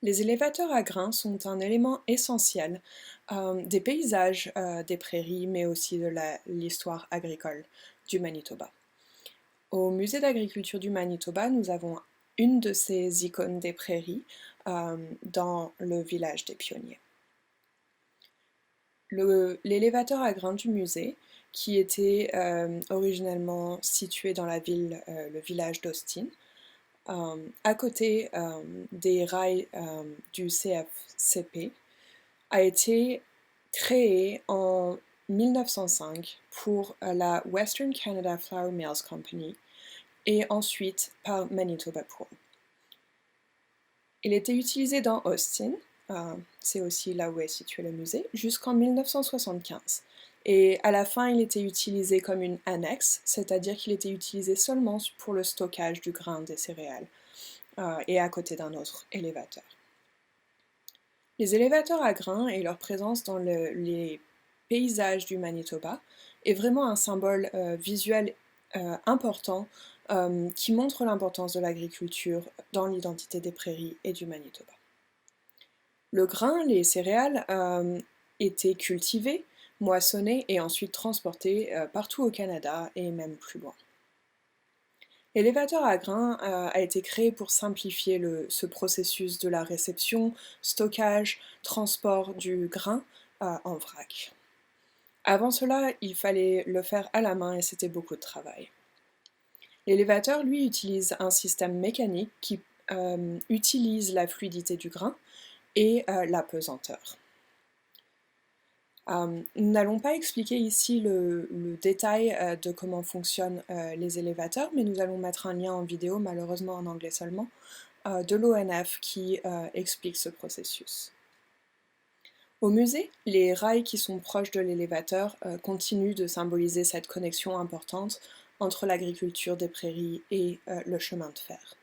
Les élévateurs à grains sont un élément essentiel des paysages des prairies, mais aussi de l'histoire agricole du Manitoba. Au Musée d'agriculture du Manitoba, nous avons une de ces icônes des prairies dans le village des pionniers. L'élévateur à grains du musée, qui était originellement situé dans le village d'Austin, à côté des rails du CFCP, a été créé en 1905 pour la Western Canada Flour Mills Company et ensuite par Manitoba Pool. Il était utilisé dans Austin, c'est aussi là où est situé le musée, jusqu'en 1975. Et à la fin, il était utilisé comme une annexe, c'est-à-dire qu'il était utilisé seulement pour le stockage du grain des céréales et à côté d'un autre élévateur. Les élévateurs à grains et leur présence dans les paysages du Manitoba est vraiment un symbole visuel important qui montre l'importance de l'agriculture dans l'identité des prairies et du Manitoba. Le grain, les céréales, étaient cultivés, moissonnés et ensuite transportés partout au Canada et même plus loin. L'élévateur à grains a été créé pour simplifier ce processus de la réception, stockage, transport du grain en vrac. Avant cela, il fallait le faire à la main et c'était beaucoup de travail. L'élévateur, lui, utilise un système mécanique qui utilise la fluidité du grain et la pesanteur. Nous n'allons pas expliquer ici le détail de comment fonctionnent les élévateurs, mais nous allons mettre un lien en vidéo, malheureusement en anglais seulement, de l'ONF qui explique ce processus. Au musée, les rails qui sont proches de l'élévateur continuent de symboliser cette connexion importante entre l'agriculture des prairies et le chemin de fer.